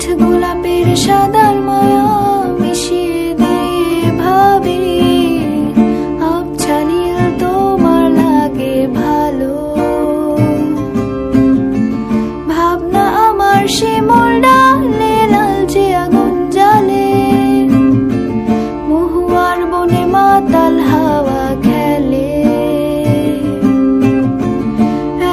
ওঠ গোলাপের সাদার মায়া মিশিয়ে দিয়ে ভাবি আবছা নীল তোমার লাগে ভালো। ভাবনা আমার শিমুল ডালে লালচে আগুন জ্বালে, মহুয়ার বনে মাতাল হাওয়া খেলে।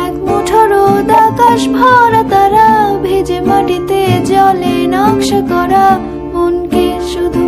এক মুঠো রোদ আকাশ ভরা তারা ভেজে মাটিতে জলে নকশা করা মনকে শুধু